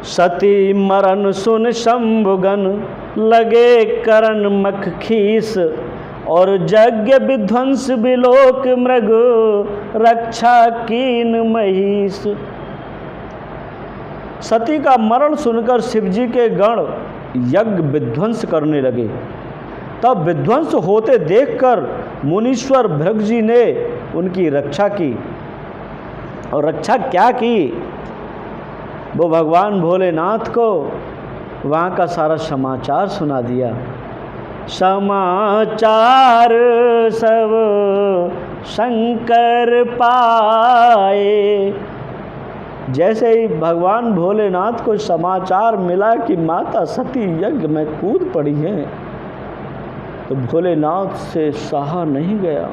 सती मरन सुन शंभुगन लगे करन मख खीस, और यज्ञ विध्वंस बिलोक मृग रक्षा कीन महिष। सती का मरण सुनकर शिवजी के गण यज्ञ विध्वंस करने लगे। तब विध्वंस होते देखकर मुनीश्वर भृगु जी ने उनकी रक्षा की। और रक्षा क्या की, वो भगवान भोलेनाथ को वहाँ का सारा समाचार सुना दिया। समाचार सब शंकर पाए। जैसे ही भगवान भोलेनाथ को समाचार मिला कि माता सती यज्ञ में कूद पड़ी है, तो भोलेनाथ से सहा नहीं गया।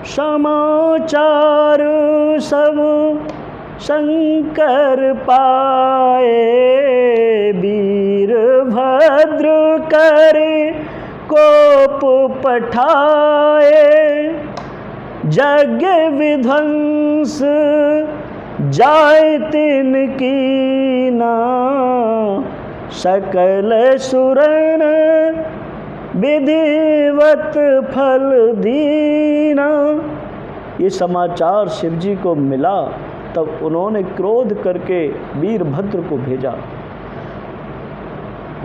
समाचार सब शंकर पाए, वीरभद्र करे कोप पठाए। यज्ञ विध्वंस जाय तिनकी ना, सकल सुरन विधिवत फल दीना। ये समाचार शिवजी को मिला, तब उन्होंने क्रोध करके वीरभद्र को भेजा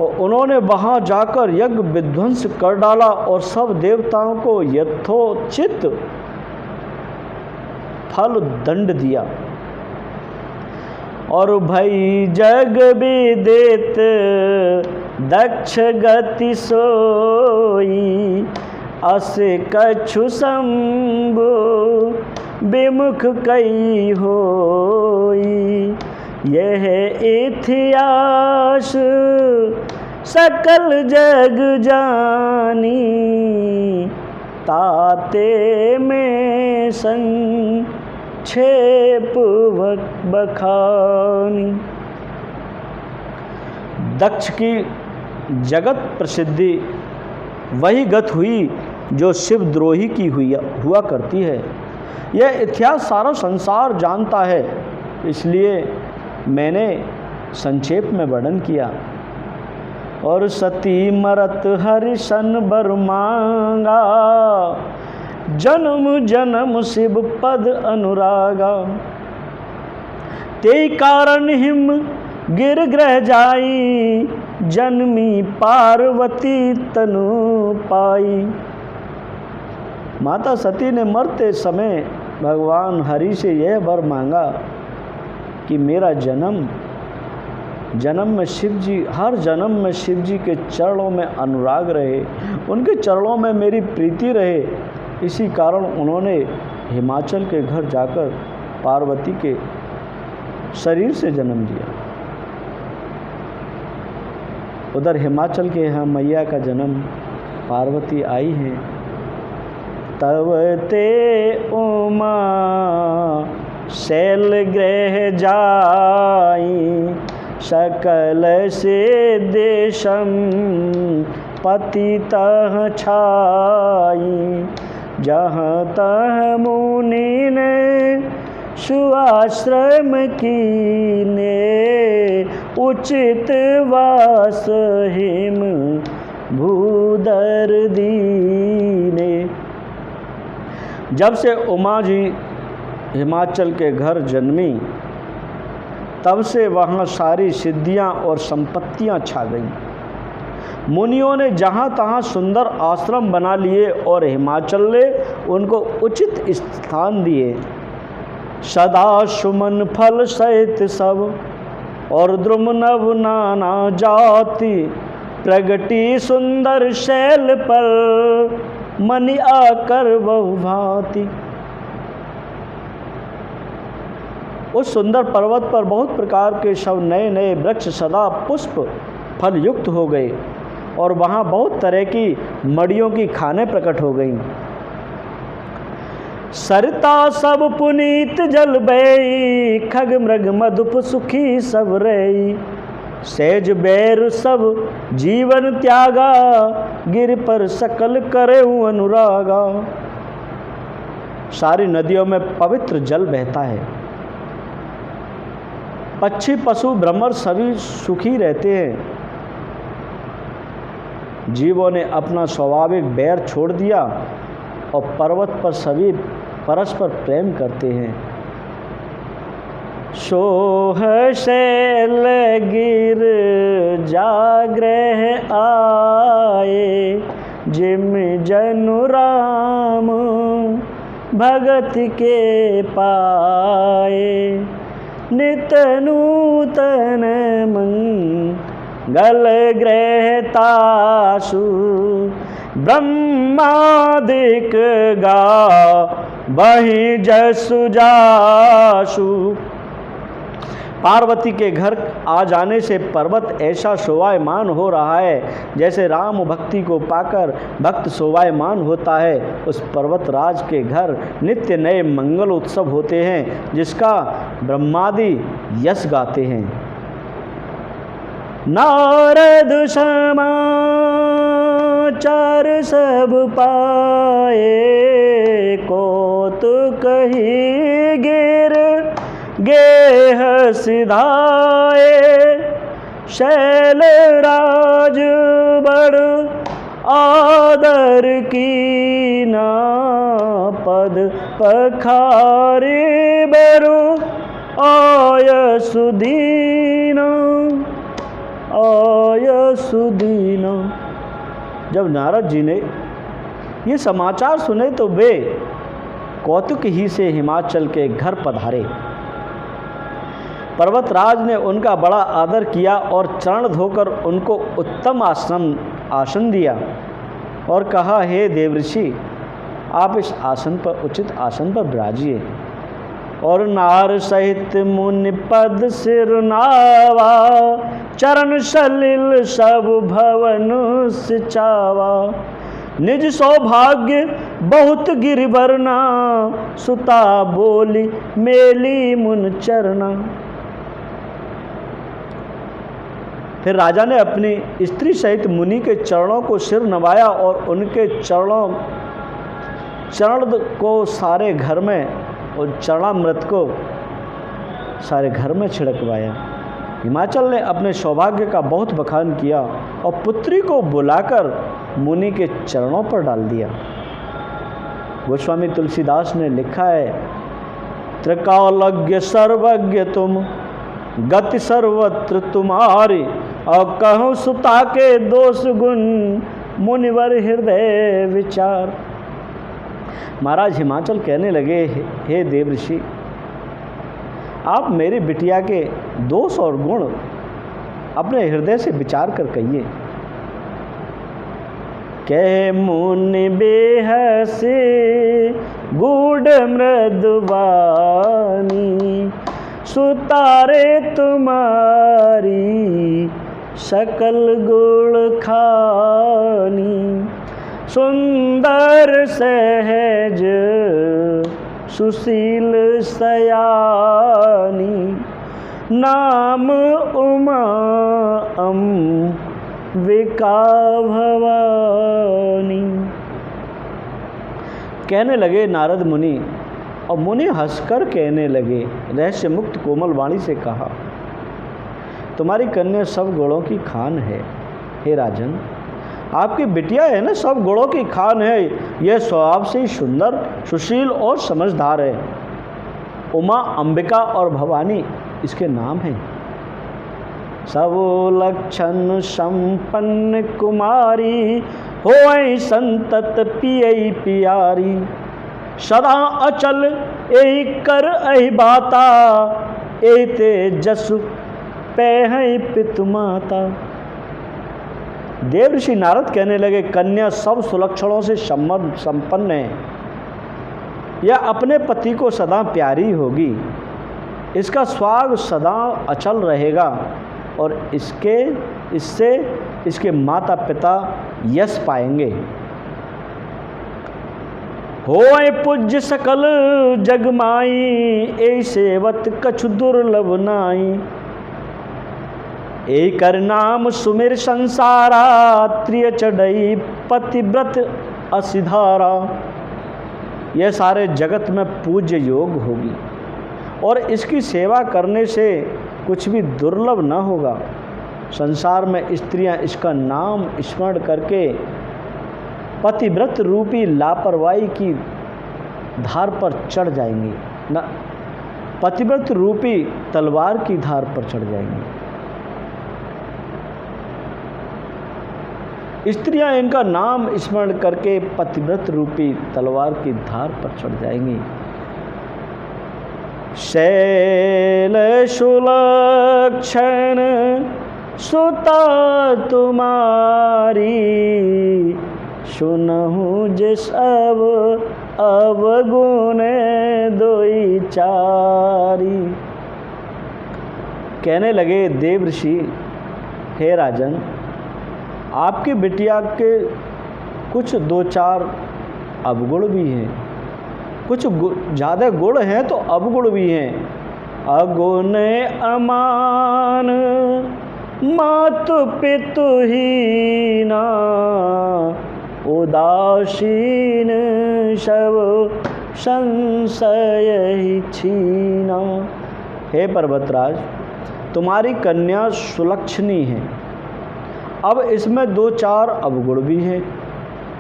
और उन्होंने वहाँ जाकर यज्ञ विध्वंस कर डाला और सब देवताओं को यथोचित फल दंड दिया। और भई जग विदित दक्ष गति सोई, अस कछु शंभु विमुख कई होई। यह इतिहास सकल जग जानी, ताते में संक्षेप बखानी। दक्ष की जगत प्रसिद्धि वही गत हुई जो शिवद्रोही की हुआ करती है। यह इतिहास सारा संसार जानता है, इसलिए मैंने संक्षेप में वर्णन किया। और सती मरत हरिशन बर मांगा, जन्म जन्म शिव पद अनुरागा। ते कारण हिम गिर ग्रह जाई, जन्मी पार्वती तनु पाई। माता सती ने मरते समय भगवान हरि से यह वर मांगा कि मेरा जन्म में शिव जी, हर जन्म में शिव जी के चरणों में अनुराग रहे, उनके चरणों में मेरी प्रीति रहे। इसी कारण उन्होंने हिमाचल के घर जाकर पार्वती के शरीर से जन्म लिया। उधर हिमाचल के यहाँ मैया का जन्म पार्वती आई है। तब ते उमा शैल ग्रह जाई, सकल से देशम पति तह छाई। जहाँ तह मुनि ने सुआश्रम कीने, उचित वास हिम भूदर दीने। जब से उमा जी हिमाचल के घर जन्मी, तब से वहाँ सारी सिद्धियाँ और संपत्तियाँ छा गईं। मुनियों ने जहाँ तहाँ सुंदर आश्रम बना लिए और हिमाचल ने उनको उचित स्थान दिए। सदा सुमन फल सहित सब, और द्रुम नव नाना जाति। प्रगति सुंदर शैल पर, मनि आकर बहु भांति। उस सुंदर पर्वत पर बहुत प्रकार के सब नए नए वृक्ष सदा पुष्प फल युक्त हो गए, और वहाँ बहुत तरह की मड़ियों की खानें प्रकट हो गईं। सरिता सब पुनीत जल बई, खग मृग मधुप सुखी सब रही। सहज बैर सब जीवन त्यागा, गिर पर सकल करे अनुरागा। सारी नदियों में पवित्र जल बहता है, पक्षी पशु भ्रमर सभी सुखी रहते हैं। जीवों ने अपना स्वाभाविक बैर छोड़ दिया और पर्वत पर सभी परस्पर प्रेम करते हैं। सोह शैल गिर जाग्रह आए, जिम जनु राम भगत के पाए। नित नूतन मंगल ग्रहतासु, ब्रह्मादिक गा वही जसु जासु। पार्वती के घर आ जाने से पर्वत ऐसा शोभायमान हो रहा है जैसे राम भक्ति को पाकर भक्त शोभायमान होता है। उस पर्वतराज के घर नित्य नए मंगल उत्सव होते हैं, जिसका ब्रह्मादि यश गाते हैं। नारद समाचार सब पाए, कौतुक ही गिर गेह सिधाए। शैल राज बड़ आदर की ना, पद पखारे बरु आय सुदीना, आय सुदीना। जब नारद जी ने ये समाचार सुने तो वे कौतुक ही से हिमाचल के घर पधारे। पर्वतराज ने उनका बड़ा आदर किया और चरण धोकर उनको उत्तम आसन दिया और कहा, हे देवऋषि, आप इस आसन पर उचित आसन पर विराजिए। और नार सहित मुनि पद सिरनावा, चरण सलिल सब भवन सिचावा। निज सौभाग्य बहुत गिरिवरना, सुता बोली मेली मुन चरना। फिर राजा ने अपनी स्त्री सहित मुनि के चरणों को सिर नवाया और उनके चरण को सारे घर में और चरणामृत को सारे घर में छिड़कवाया। हिमाचल ने अपने सौभाग्य का बहुत बखान किया और पुत्री को बुलाकर मुनि के चरणों पर डाल दिया। गोस्वामी तुलसीदास ने लिखा है, त्रिकालज्ञ सर्वज्ञ तुम, गति सर्वत्र तुम्हारी। और कहूँ सुता के दोष गुण, मुनिवर हृदय विचार। महाराज हिमाचल कहने लगे, हे देवऋषि, आप मेरी बिटिया के दोष और गुण अपने हृदय से विचार कर कहिए। कह मुनि बेहसे गूढ़ मृदुवानी, सुतारे तुम्हारी सकल गुण खानी। सुंदर सहज सुशील सयानी, नाम उमा अंबिका भवानी। कहने लगे नारद मुनि, और मुनि हंसकर कहने लगे, रहस्य मुक्त कोमल वाणी से कहा, तुम्हारी कन्या सब गुणों की खान है। हे राजन, आपकी बिटिया है ना, सब गुणों की खान है। यह स्वभाव से ही सुंदर, सुशील और समझदार है। उमा, अंबिका और भवानी इसके नाम हैं। सब लक्षण संपन्न कुमारी, होई संतत पियई पियारी। सदा अचल एहि कर एहि बाता, एते जसु पै पितु माता। देवऋषि नारद कहने लगे, कन्या सब सुलक्षणों से संपन्न है। यह अपने पति को सदा प्यारी होगी, इसका स्वाग सदा अचल रहेगा और इससे इसके माता पिता यश पाएंगे। होय पूज्य सकल जगमाई, ए सेवत कछु दुर्लभ नाई। ए कर नाम सुमिर संसारा, त्रिय चढ़ई पतिव्रत असिधारा। यह सारे जगत में पूज्य योग होगी और इसकी सेवा करने से कुछ भी दुर्लभ न होगा। संसार में स्त्रियां इसका नाम स्मरण करके पतिव्रत रूपी लापरवाही की धार पर चढ़ जाएंगी, न पतिव्रत रूपी तलवार की धार पर चढ़ जाएंगी। स्त्रियां इनका नाम स्मरण करके पतिव्रत रूपी तलवार की धार पर चढ़ जाएंगी। शैल सुलक्षण सुता तुम्हारी, सुनहु जिस अवगुण दोई चारी। कहने लगे देव ऋषि, हे राजन, आपकी बिटिया के कुछ 2-4 अवगुण भी हैं, कुछ ज़्यादा गुण हैं तो अवगुण भी हैं। अगुण अमान मातु पितु हीना, उदासीन शव संशय ही छीना। हे पर्वतराज, तुम्हारी कन्या सुलक्षणी है। अब इसमें 2-4 अवगुण भी हैं,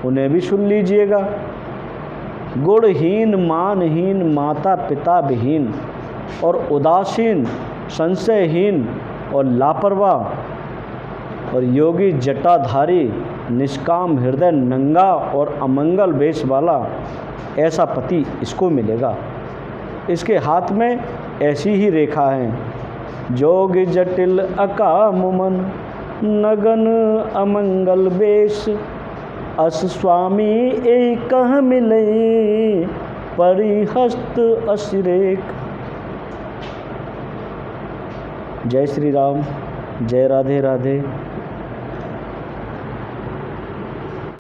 उन्हें भी सुन लीजिएगा। गुणहीन, मानहीन, माता पिता विहीन और उदासीन, संशयहीन और लापरवाह और योगी जटाधारी, निष्काम हृदय, नंगा और अमंगल वेश वाला, ऐसा पति इसको मिलेगा। इसके हाथ में ऐसी ही रेखा है। जोग जटिल अकाम मन, नगन अमंगल वेश, अस स्वामी एक कह मिले, परिहस्त असिरेक। जय श्री राम, जय राधे राधे।